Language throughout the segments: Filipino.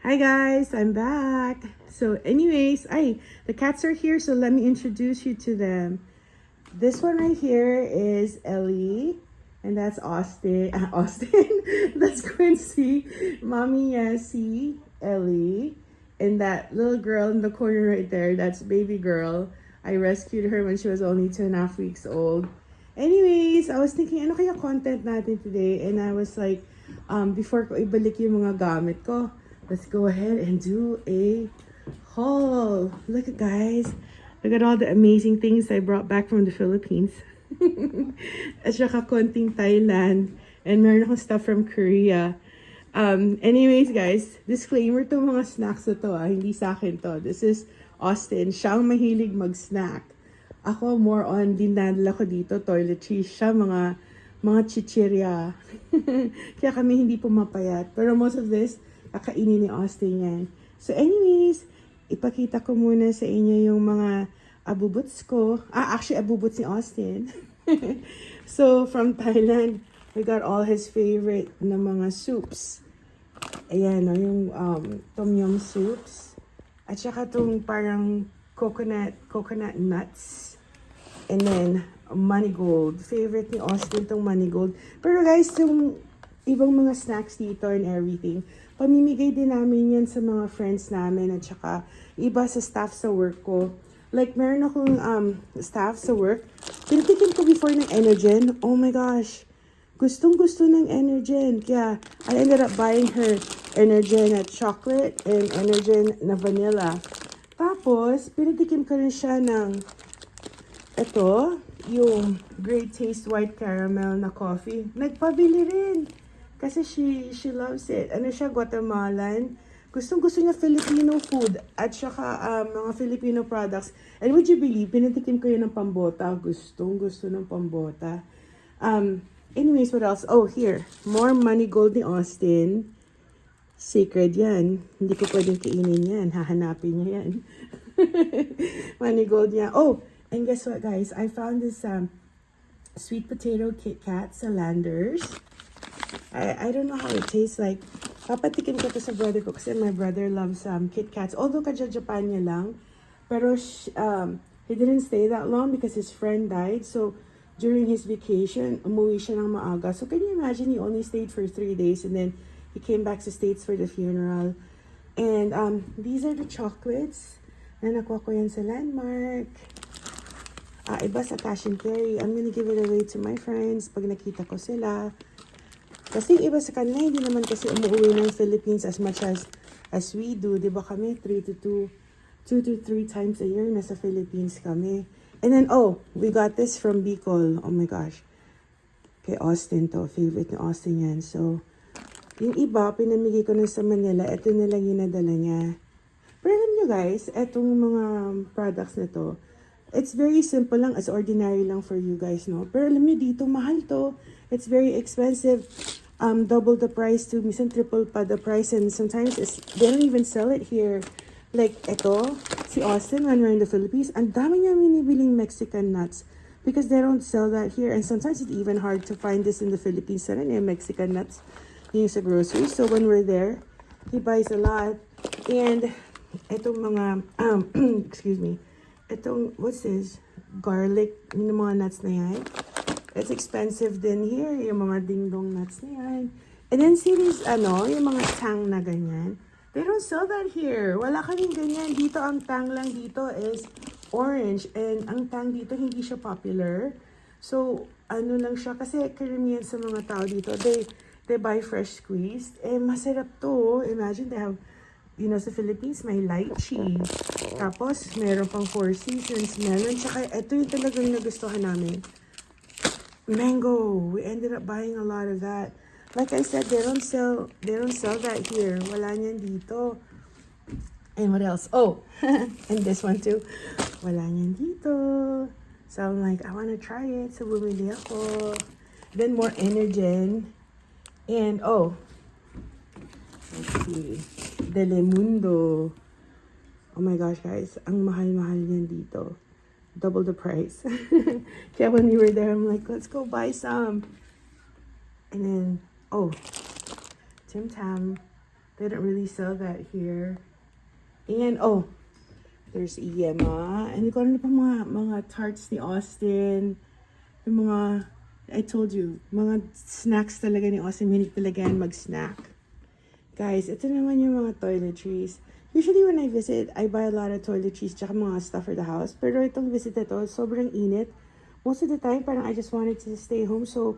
Hi guys, I'm back. So anyways, the cats are here, so let me introduce you to them. This one right here is Ellie, and that's Austin. Austin. That's Quincy. Mommy Yassie, Ellie, and that little girl in the corner right there, that's baby girl. I rescued her when she was only 2.5 weeks old. Anyways, I was thinking, ano kaya content natin today? And I was like, before ko ibalik yung mga gamit ko, let's go ahead and do a haul. Look at guys. Look at all the amazing things I brought back from the Philippines. At saka konting Thailand. And meron akong stuff from Korea. Anyways guys, disclaimer to mga snacks na to hindi sa akin to. This is Austin. Siya ang mahilig mag-snack. Ako more on dinadala ko dito, toiletries siya, mga chichirya. Kaya kami hindi pumapayat. Pero most of this, kakainin ni Austin yan. So anyways, ipakita ko muna sa inyo yung mga abubuts ko. Actually, abubuts ni Austin. So, from Thailand, we got all his favorite na mga soups. Ayan, no, yung tom yum soups. At saka itong parang coconut nuts. And then, Manigold. Favorite ni Austin itong Manigold. Pero guys, yung ibang mga snacks dito and everything, pamimigay din namin yan sa mga friends namin at saka iba sa staff sa work ko. Like, meron akong staff sa work. Pinatikim ko before ng Energen. Oh my gosh. Gustong-gusto ng Energen. Kaya, I ended up buying her Energen na chocolate and Energen na vanilla. Tapos, pinatikim ko rin siya ng ito, yung Great Taste White Caramel na coffee. Nagpabili rin. Kasi she loves it. Ano siya, Guatemalan. Gustong-gusto niya Filipino food at saka mga Filipino products. And would you believe, pinatikim ko yun ng pambota. Gustong-gusto ng pambota. Anyways, what else? Oh, here. More Manigold ni Austin. Sacred yan. Hindi ko pwedeng kainin yan. Hahanapin niya yan. Manigold niya. Oh, and guess what, guys? I found this sweet potato Kit Kat sa Landers. I don't know how it tastes like. Papatikin ko to sa brother ko kasi my brother loves Kit Kats. Although Japan niya lang. Pero he didn't stay that long because his friend died. So during his vacation, umuwi siya ng maaga. So can you imagine, he only stayed for 3 days and then he came back to States for the funeral. And these are the chocolates na nakuha ko yan sa Landmark. Iba sa cash and carry. I'm gonna give it away to my friends pag nakita ko sila. Kasi iba sa kanila, hindi naman kasi umuwi ng Philippines as much as we do. Diba kami, 2 to 3 times a year nasa Philippines kami. And then, we got this from Bicol. Oh my gosh. Kay Austin to. Favorite ni Austin yan. So, yung iba, pinamigay ko na sa Manila. Ito na lang yung nadala niya. Pero alam nyo guys, etong mga products na to, it's very simple lang, as ordinary lang for you guys, no? Pero alam nyo dito, mahal to. It's very expensive. Double the price to minsan triple pa the price. And sometimes they don't even sell it here. Like, eto, si Austin, when we're in the Philippines, ang dami niya binibiling Mexican nuts. Because they don't sell that here. And sometimes it's even hard to find this in the Philippines. Sana yung Mexican nuts yung sa groceries. So when we're there, he buys a lot. And etong mga, excuse me, itong, what's this? Garlic, yung mga nuts na yan. It's expensive din here, yung mga ding-dong nuts na yan. And then see these, yung mga tang na ganyan. They don't sell that here. Wala kaming ganyan. Dito, ang tang lang dito is orange. And ang tang dito, hindi siya popular. So, lang siya. Kasi karamihan sa mga tao dito, they buy fresh squeezed. Eh, masarap to. Imagine they have, sa Philippines, may lychee. Tapos, meron pang Four Seasons, melon. Tsaka, ito yung talagang nagustuhan namin. Mango. We ended up buying a lot of that. Like I said, they don't sell that here. Wala niyan dito. And what else? Oh, and this one too. Wala niyan dito. So I'm like, I want to try it. So bumili ako. Then more Energen. And let's see. Telemundo. Oh my gosh, guys. Ang mahal-mahal niyan dito. Double the price. Kaya when we were there, I'm like, let's go buy some. And then, Tim Tam. They don't really sell that here. And, oh, there's Yema. And kung ano pa mga tarts ni Austin. Yung mga, I told you, mga snacks talaga ni Austin. Hilig talaga yan mag-snack. Guys, ito naman yung mga toiletries. Usually when I visit, I buy a lot of toiletries tsaka mga stuff for the house. Pero itong visit na to, sobrang init. Most of the time, parang I just wanted to stay home. So,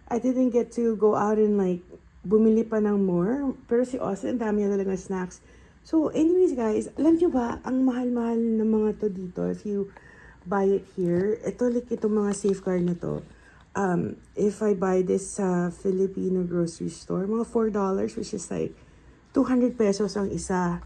I didn't get to go out and like, bumili pa ng more. Pero si Austin, dami niya talaga snacks. So, anyways guys, alam nyo ba, ang mahal-mahal ng mga to dito, if you buy it here, ito like itong mga safeguard na to. If I buy this sa Filipino grocery store, mga $4, which is like 200 pesos ang isa.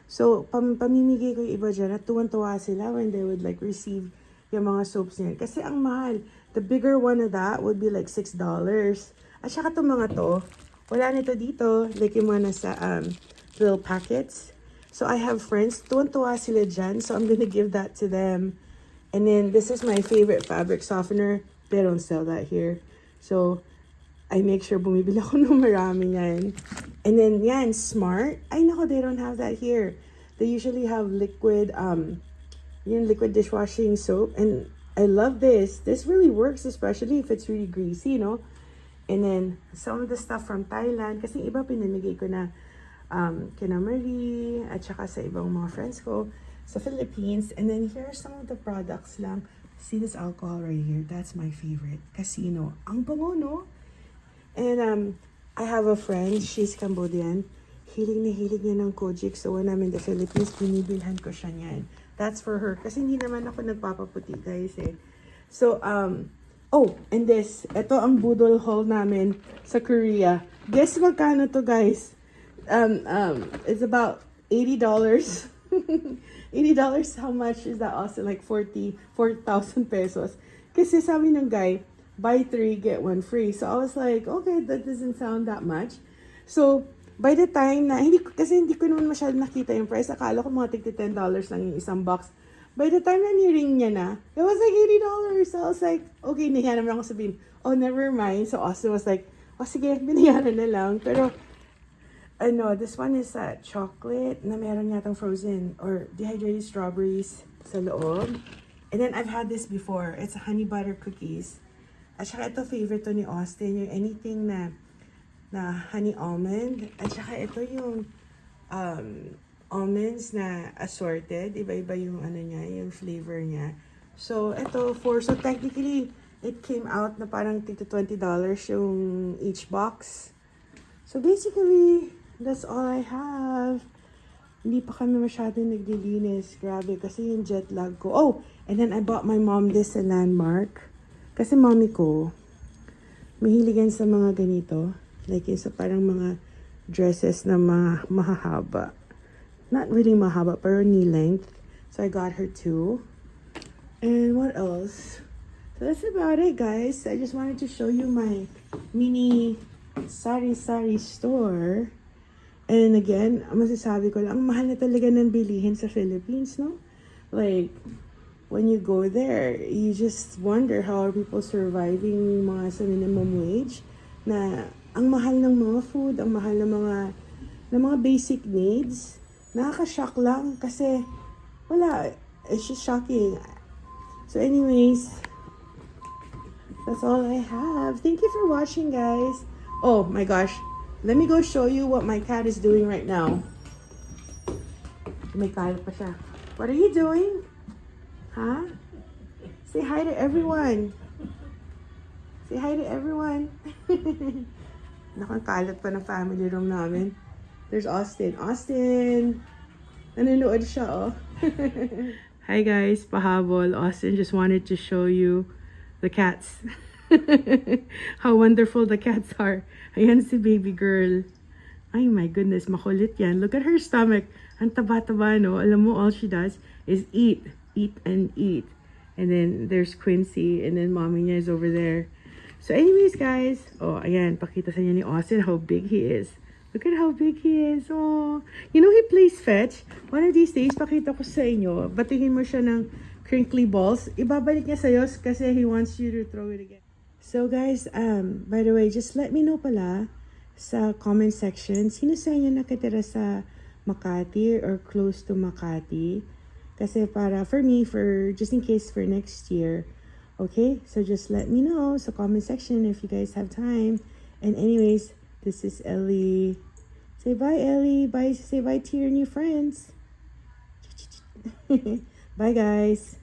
So, pamimigay ko yung iba dyan at tuwan-tuwa sila when they would like receive yung mga soaps niya. Kasi ang mahal. The bigger one of that would be like $6. At saka itong mga to, wala nito dito. Like yung mga nasa little packets. So, I have friends. Tuwan-tuwa sila dyan. So, I'm gonna give that to them. And then, this is my favorite fabric softener. They don't sell that here. So, I make sure bumibili ako ng marami yan. And then, yan, Smart. I know they don't have that here. They usually have liquid, liquid dishwashing soap. And I love this. This really works, especially if it's really greasy, you know. And then, some of the stuff from Thailand. Kasi iba pinamigay ko na kina Marie at saka sa ibang mga friends ko sa Philippines. And then, here are some of the products lang. See this alcohol right here? That's my favorite. Casino. Ang bango, no? And I have a friend, she's Cambodian. Hilig na hilig niya ng Kojic. So when I'm in the Philippines, binibilhan ko siya niyan. That's for her. Kasi hindi naman ako nagpapaputi, guys eh. So, oh, and this. Ito ang budol haul namin sa Korea. Guess magkano to, guys? It's about $80. $80, how much is that also? Like 4,000 pesos. Kasi sabi ng guy, buy 3, get 1 free. So I was like, okay, that doesn't sound that much. So, by the time na, kasi hindi ko naman masyado nakita yung price. Akala ko mga tigti $10 lang yung isang box. By the time na ni-ring niya na, it was like $80. So I was like, okay, nahiya naman ako sabihin, oh, never mind. So Austin was like, oh, sige, binayaran na lang. Pero, this one is chocolate na meron yatang frozen or dehydrated strawberries sa loob. And then, I've had this before. It's honey butter cookies. At saka ito, favorite to ni Austin. Yung anything na honey almond. At saka ito yung almonds na assorted. Iba-iba yung niya, yung flavor niya. So, ito, so technically, it came out na parang $20 yung each box. So, basically, that's all I have. Hindi pa kami masyadong naglilinis. Grabe, kasi yung jet lag ko. Oh, and then I bought my mom this sa Landmark. Kasi mommy ko, mahiligan sa mga ganito. Like yung sa parang mga dresses na mahahaba. Not really mahaba, pero knee length. So I got her two. And what else? So that's about it, guys. I just wanted to show you my mini sari-sari store. And again, masasabi ko lang, ang mahal na talaga ng bilihin sa Philippines, no? Like, when you go there, you just wonder how are people surviving mga sa minimum wage, na ang mahal ng mga food, ang mahal ng mga basic needs. Nakaka-shock lang kasi wala, it's just shocking. So anyways, that's all I have. Thank you for watching, guys. Oh my gosh. Let me go show you what my cat is doing right now. May kalat pa siya. What are you doing? Huh? Say hi to everyone. Say hi to everyone. Nakakalat pa ng family room namin. There's Austin. Austin! Nanonood siya, oh. Hi guys, pahabol. Austin just wanted to show you the cats. How wonderful the cats are. Ayan si baby girl. Ay my goodness, makulit yan. Look at her stomach. Ang taba-taba, no? Alam mo, all she does is eat. Eat and eat. And then there's Quincy. And then mommy niya is over there. So anyways, guys. Oh, ayan. Pakita sa niya ni Austin how big he is. Look at how big he is. Oh. You know, he plays fetch. One of these days, pakita ko sa inyo. Batingin mo siya ng crinkly balls. Ibabalik niya sa'yo kasi he wants you to throw it again. So guys, by the way, just let me know pala sa comment section, sino sa inyo nakatira sa Makati or close to Makati? Kasi para, for me, just in case for next year. Okay, so just let me know sa comment section if you guys have time. And anyways, this is Ellie. Say bye, Ellie. Bye. Say bye to your new friends. Bye, guys.